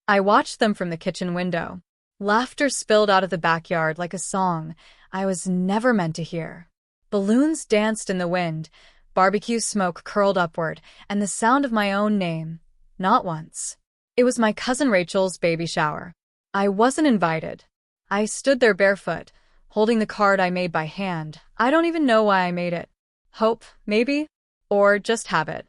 I watched them from the kitchen window. Laughter spilled out of the backyard like a song I was never meant to hear. Balloons danced in the wind, barbecue smoke curled upward, and the sound of my own name. Not once. It was my cousin Rachel's baby shower. I wasn't invited. I stood there barefoot, holding the card I made by hand. I don't even know why I made it. Hope, maybe? Or just habit.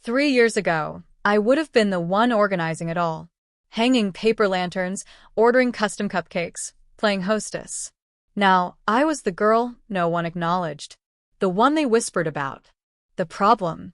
3 years ago, I would have been the one organizing it all. Hanging paper lanterns, ordering custom cupcakes, playing hostess. Now, I was the girl no one acknowledged. The one they whispered about. The problem.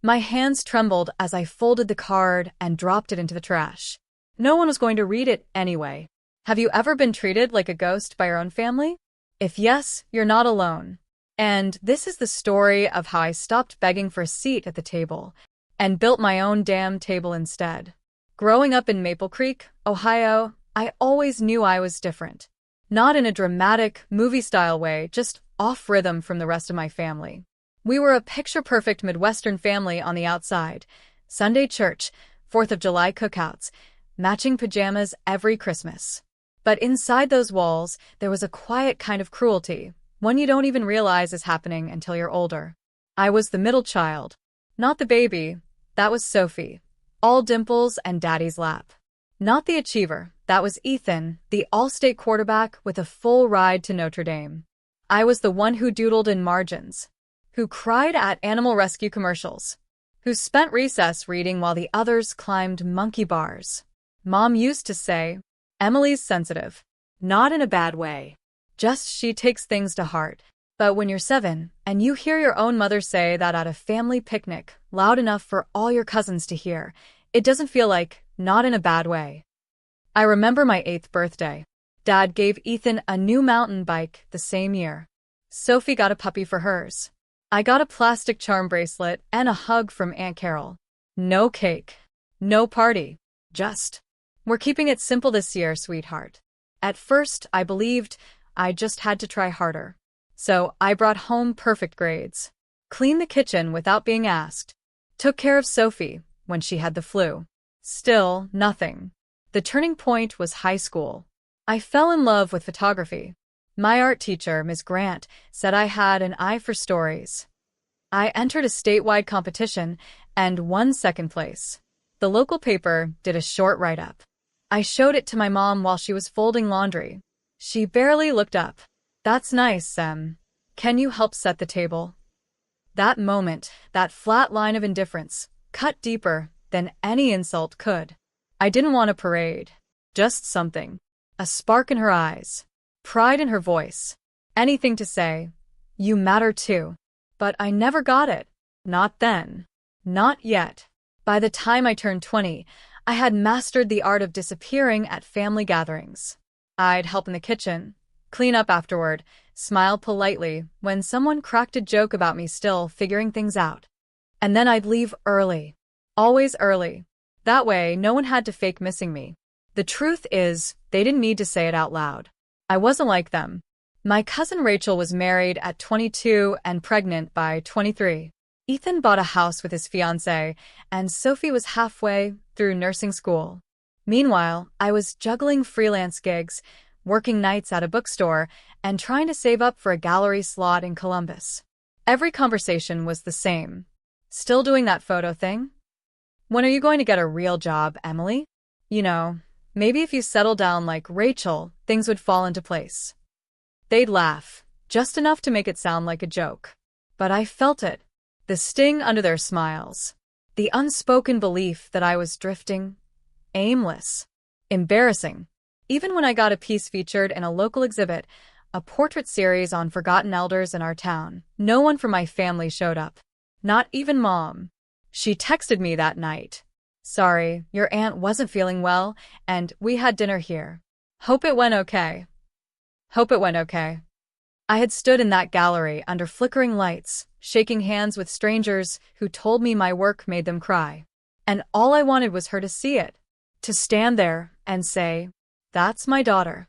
My hands trembled as I folded the card and dropped it into the trash. No one was going to read it anyway. Have you ever been treated like a ghost by your own family? If yes, you're not alone. And this is the story of how I stopped begging for a seat at the table and built my own damn table instead. Growing up in Maple Creek, Ohio, I always knew I was different. Not in a dramatic, movie-style way, just off-rhythm from the rest of my family. We were a picture-perfect Midwestern family on the outside. Sunday church, 4th of July cookouts, matching pajamas every Christmas. But inside those walls, there was a quiet kind of cruelty, one you don't even realize is happening until you're older. I was the middle child. Not the baby. That was Sophie. All dimples and daddy's lap. Not the achiever. That was Ethan, the all-state quarterback with a full ride to Notre Dame. I was the one who doodled in margins, who cried at animal rescue commercials, who spent recess reading while the others climbed monkey bars. Mom used to say, "Emily's sensitive." Not in a bad way. Just she takes things to heart. But when you're 7, and you hear your own mother say that at a family picnic, loud enough for all your cousins to hear, it doesn't feel like, not in a bad way. I remember my 8th birthday. Dad gave Ethan a new mountain bike the same year. Sophie got a puppy for hers. I got a plastic charm bracelet and a hug from Aunt Carol. No cake. No party. Just, "We're keeping it simple this year, sweetheart." At first, I believed I just had to try harder. So I brought home perfect grades. Cleaned the kitchen without being asked. Took care of Sophie when she had the flu. Still, nothing. The turning point was high school. I fell in love with photography. My art teacher, Ms. Grant, said I had an eye for stories. I entered a statewide competition and won 2nd place. The local paper did a short write-up. I showed it to my mom while she was folding laundry. She barely looked up. "That's nice, Sem. Can you help set the table?" That moment, that flat line of indifference, cut deeper than any insult could. I didn't want a parade. Just something. A spark in her eyes. Pride in her voice. Anything to say, "You matter too." But I never got it. Not then. Not yet. By the time I turned 20, I had mastered the art of disappearing at family gatherings. I'd help in the kitchen, clean up afterward, smile politely when someone cracked a joke about me still figuring things out. And then I'd leave early. Always early. That way, no one had to fake missing me. The truth is, they didn't need to say it out loud. I wasn't like them. My cousin Rachel was married at 22 and pregnant by 23. Ethan bought a house with his fiancée, and Sophie was halfway through nursing school. Meanwhile, I was juggling freelance gigs, working nights at a bookstore, and trying to save up for a gallery slot in Columbus. Every conversation was the same. "Still doing that photo thing? When are you going to get a real job, Emily? You know, maybe if you settle down like Rachel, things would fall into place." They'd laugh, just enough to make it sound like a joke. But I felt it. The sting under their smiles. The unspoken belief that I was drifting. Aimless. Embarrassing. Even when I got a piece featured in a local exhibit, a portrait series on forgotten elders in our town, no one from my family showed up. Not even Mom. She texted me that night. "Sorry, your aunt wasn't feeling well, and we had dinner here. Hope it went okay." Hope it went okay. I had stood in that gallery under flickering lights, shaking hands with strangers who told me my work made them cry. And all I wanted was her to see it. To stand there and say, "That's my daughter."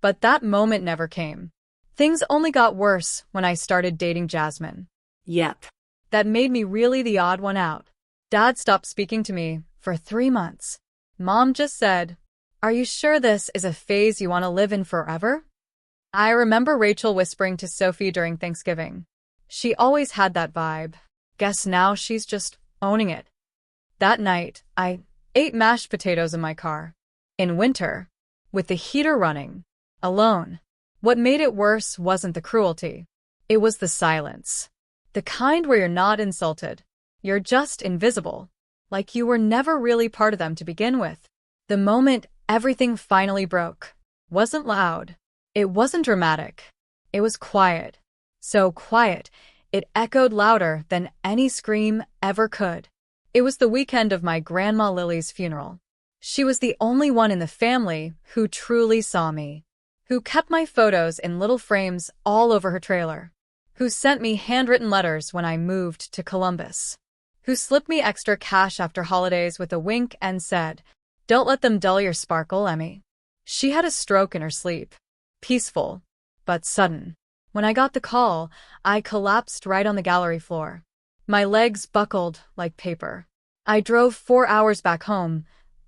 But that moment never came. Things only got worse when I started dating Jasmine. Yep. That made me really the odd one out. Dad stopped speaking to me for 3 months. Mom just said, "Are you sure this is a phase you want to live in forever?" I remember Rachel whispering to Sophie during Thanksgiving. She always had that vibe. Guess now she's just owning it. That night, I ate mashed potatoes in my car. In winter, with the heater running, alone. What made it worse wasn't the cruelty. It was the silence. The kind where you're not insulted. You're just invisible. Like you were never really part of them to begin with. The moment everything finally broke wasn't loud. It wasn't dramatic. It was quiet. So quiet, it echoed louder than any scream ever could. It was the weekend of my Grandma Lily's funeral. She was the only one in the family who truly saw me, who kept my photos in little frames all over her trailer, who sent me handwritten letters when I moved to Columbus, who slipped me extra cash after holidays with a wink and said, "Don't let them dull your sparkle, Emmy." She had a stroke in her sleep. Peaceful, but sudden. When I got the call, I collapsed right on the gallery floor. My legs buckled like paper. I drove 4 hours back home,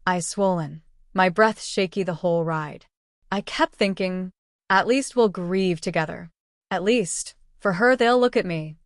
eyes swollen, my breath shaky the whole ride. I kept thinking, at least we'll grieve together. At least, for her they'll look at me.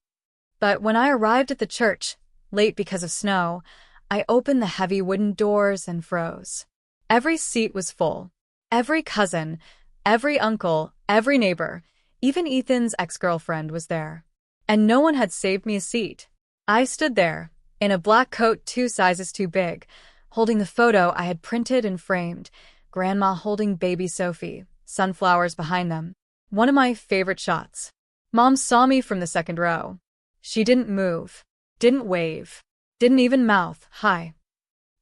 But when I arrived at the church, late because of snow, I opened the heavy wooden doors and froze. Every seat was full. Every cousin, every uncle, every neighbor, even Ethan's ex-girlfriend was there. And no one had saved me a seat. I stood there, in a black coat 2 sizes too big, holding the photo I had printed and framed, Grandma holding baby Sophie, sunflowers behind them. One of my favorite shots. Mom saw me from the second row. She didn't move, didn't wave, didn't even mouth hi.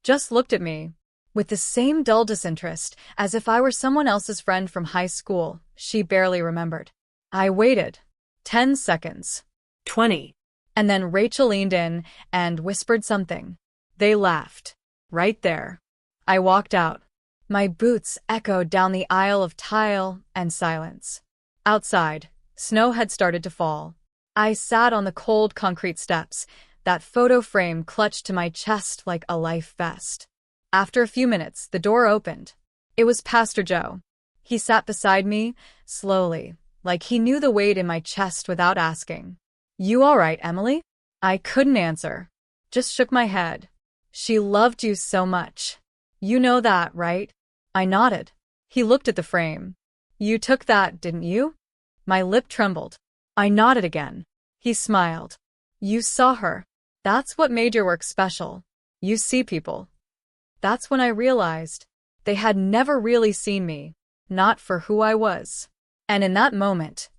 Just looked at me, with the same dull disinterest as if I were someone else's friend from high school she barely remembered. I waited. 10 seconds. 20. And then Rachel leaned in and whispered something. They laughed. Right there. I walked out. My boots echoed down the aisle of tile and silence. Outside, snow had started to fall. I sat on the cold concrete steps, that photo frame clutched to my chest like a life vest. After a few minutes, the door opened. It was Pastor Joe. He sat beside me, slowly, like he knew the weight in my chest without asking. "You all right, Emily?" I couldn't answer. Just shook my head. "She loved you so much. You know that, right?" I nodded. He looked at the frame. "You took that, didn't you?" My lip trembled. I nodded again. He smiled. "You saw her. That's what made your work special. You see people." That's when I realized they had never really seen me, not for who I was. And in that moment,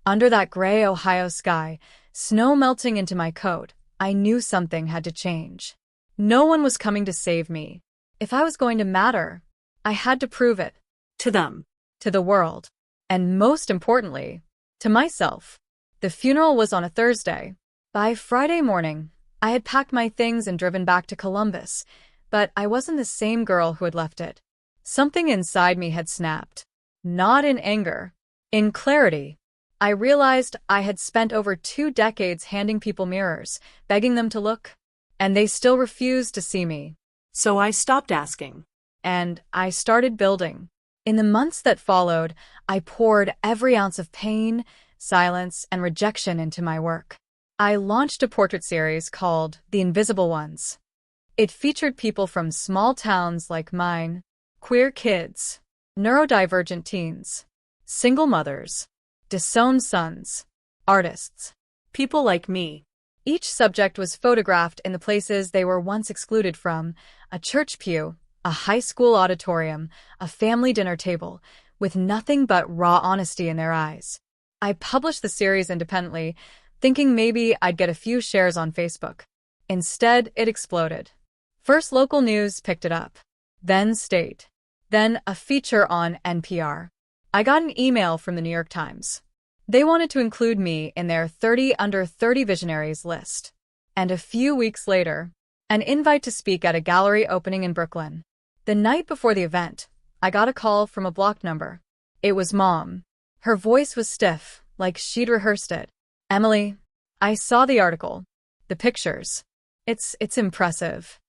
under that gray Ohio sky, snow melting into my coat, I knew something had to change. No one was coming to save me. If I was going to matter, I had to prove it. To them. To the world. And most importantly, to myself. The funeral was on a Thursday. By Friday morning, I had packed my things and driven back to Columbus, but I wasn't the same girl who had left it. Something inside me had snapped. Not in anger. In clarity. I realized I had spent over 2 decades handing people mirrors, begging them to look, and they still refused to see me. So I stopped asking, and I started building. In the months that followed, I poured every ounce of pain, silence, and rejection into my work. I launched a portrait series called The Invisible Ones. It featured people from small towns like mine, queer kids, neurodivergent teens, single mothers, disowned sons, artists, people like me. Each subject was photographed in the places they were once excluded from: a church pew, a high school auditorium, a family dinner table, with nothing but raw honesty in their eyes. I published the series independently, thinking maybe I'd get a few shares on Facebook. Instead, it exploded. First, local news picked it up, then state, then a feature on NPR. I got an email from the New York Times. They wanted to include me in their 30 Under 30 Visionaries list. And a few weeks later, an invite to speak at a gallery opening in Brooklyn. The night before the event, I got a call from a blocked number. It was Mom. Her voice was stiff, like she'd rehearsed it. "Emily, I saw the article. The pictures. It's impressive."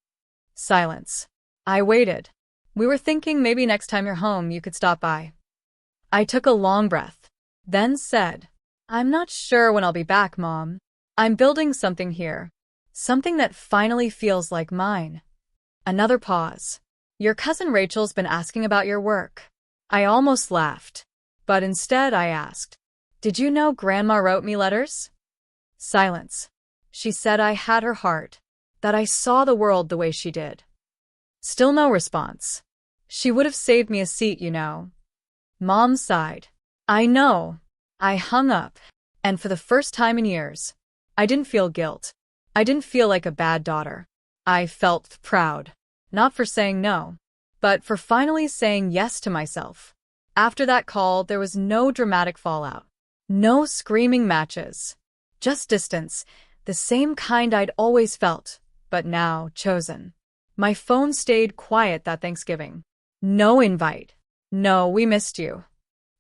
Silence. I waited. We were thinking maybe next time you're home you could stop by. I took a long breath, then said, I'm not sure when I'll be back, Mom. I'm building something here. Something that finally feels like mine. Another pause. Your cousin Rachel's been asking about your work. I almost laughed, but instead I asked, did you know Grandma wrote me letters? Silence. She said I had her heart, that I saw the world the way she did. Still no response. She would have saved me a seat, you know. Mom sighed. I know. I hung up, and for the first time in years, I didn't feel guilt. I didn't feel like a bad daughter. I felt proud, not for saying no, but for finally saying yes to myself. After that call, there was no dramatic fallout. No screaming matches. Just distance, the same kind I'd always felt, but now chosen. My phone stayed quiet that Thanksgiving. No invite. No, we missed you.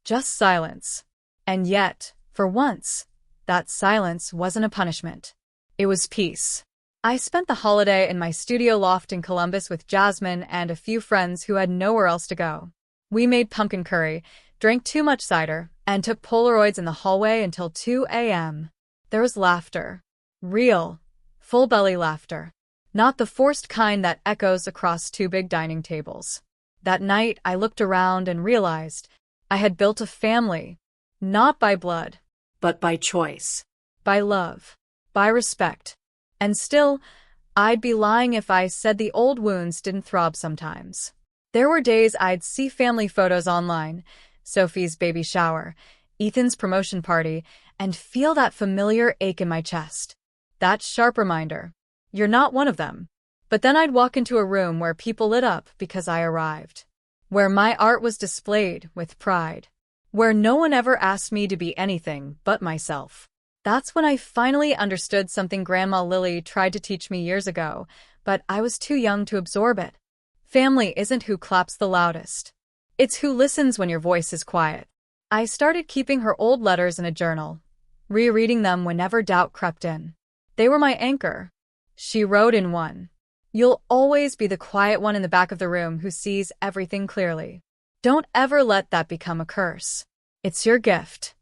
Just silence. And yet, for once, that silence wasn't a punishment. It was peace. I spent the holiday in my studio loft in Columbus with Jasmine and a few friends who had nowhere else to go. We made pumpkin curry, drank too much cider, and took Polaroids in the hallway until 2 a.m. There was laughter. Real, full-belly laughter. Not the forced kind that echoes across two big dining tables. That night, I looked around and realized I had built a family. Not by blood, but by choice. By love. By respect. And still, I'd be lying if I said the old wounds didn't throb sometimes. There were days I'd see family photos online, Sophie's baby shower, Ethan's promotion party, and feel that familiar ache in my chest. That sharp reminder, you're not one of them. But then I'd walk into a room where people lit up because I arrived. Where my art was displayed with pride. Where no one ever asked me to be anything but myself. That's when I finally understood something Grandma Lily tried to teach me years ago, but I was too young to absorb it. Family isn't who claps the loudest. It's who listens when your voice is quiet. I started keeping her old letters in a journal, rereading them whenever doubt crept in. They were my anchor. She wrote in one, "You'll always be the quiet one in the back of the room who sees everything clearly. Don't ever let that become a curse. It's your gift."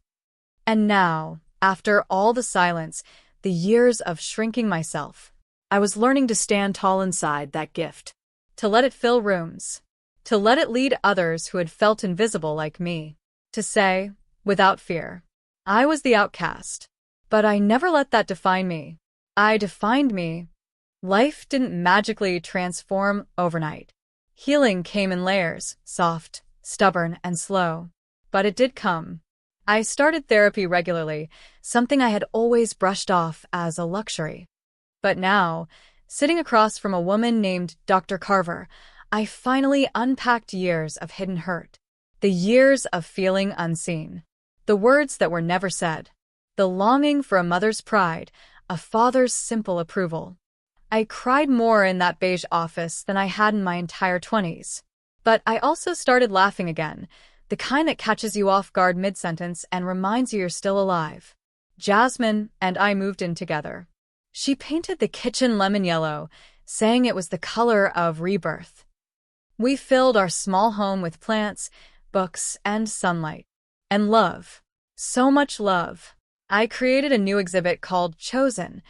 And now, after all the silence, the years of shrinking myself, I was learning to stand tall inside that gift. To let it fill rooms. To let it lead others who had felt invisible like me. To say, without fear, I was the outcast. But I never let that define me. I defined me. Life didn't magically transform overnight. Healing came in layers, soft, stubborn, and slow. But it did come. I started therapy regularly, something I had always brushed off as a luxury. But now, sitting across from a woman named Dr. Carver, I finally unpacked years of hidden hurt. The years of feeling unseen. The words that were never said. The longing for a mother's pride, a father's simple approval. I cried more in that beige office than I had in my entire 20s. But I also started laughing again, the kind that catches you off guard mid-sentence and reminds you you're still alive. Jasmine and I moved in together. She painted the kitchen lemon yellow, saying it was the color of rebirth. We filled our small home with plants, books, and sunlight. And love. So much love. I created a new exhibit called Chosen,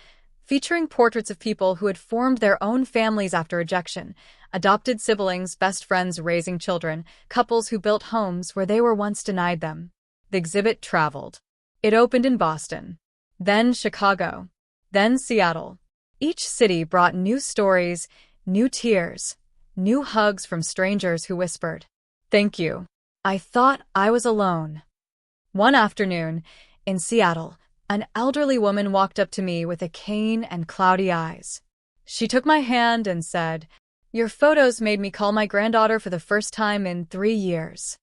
featuring portraits of people who had formed their own families after rejection, adopted siblings, best friends raising children, couples who built homes where they were once denied them. The exhibit traveled. It opened in Boston, then Chicago, then Seattle. Each city brought new stories, new tears, new hugs from strangers who whispered, "Thank you." I thought I was alone. One afternoon, in Seattle, an elderly woman walked up to me with a cane and cloudy eyes. She took my hand and said, "Your photos made me call my granddaughter for the first time in 3 years."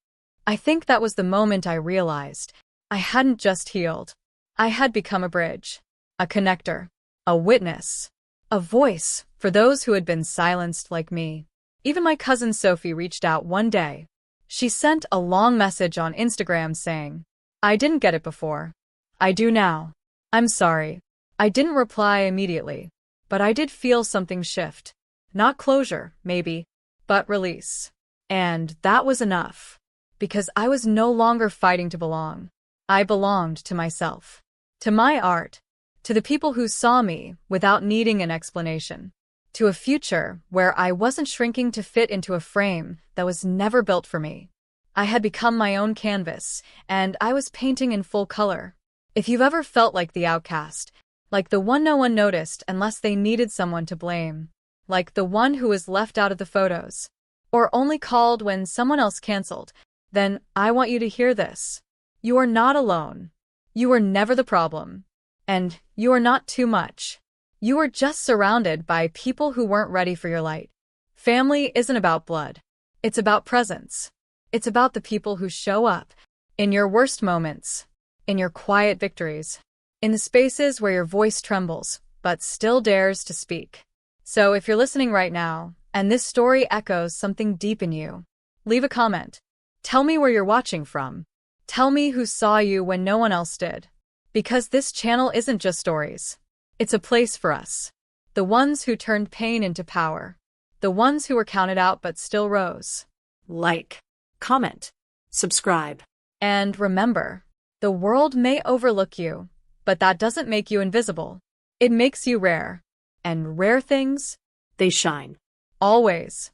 I think that was the moment I realized I hadn't just healed. I had become a bridge, a connector, a witness, a voice for those who had been silenced like me. Even my cousin Sophie reached out one day. She sent a long message on Instagram saying, "I didn't get it before. I do now. I'm sorry." I didn't reply immediately, but I did feel something shift. Not closure, maybe, but release. And that was enough. Because I was no longer fighting to belong. I belonged to myself. To my art. To the people who saw me without needing an explanation. To a future where I wasn't shrinking to fit into a frame that was never built for me. I had become my own canvas, and I was painting in full color. If you've ever felt like the outcast, like the one no one noticed unless they needed someone to blame, like the one who was left out of the photos, or only called when someone else canceled, then I want you to hear this. You are not alone. You were never the problem. And you are not too much. You were just surrounded by people who weren't ready for your light. Family isn't about blood. It's about presence. It's about the people who show up in your worst moments, in your quiet victories, in the spaces where your voice trembles, but still dares to speak. So if you're listening right now, and this story echoes something deep in you, leave a comment. Tell me where you're watching from. Tell me who saw you when no one else did. Because this channel isn't just stories. It's a place for us. The ones who turned pain into power. The ones who were counted out but still rose. Like, comment, subscribe. And remember, the world may overlook you, but that doesn't make you invisible. It makes you rare. And rare things, they shine. Always.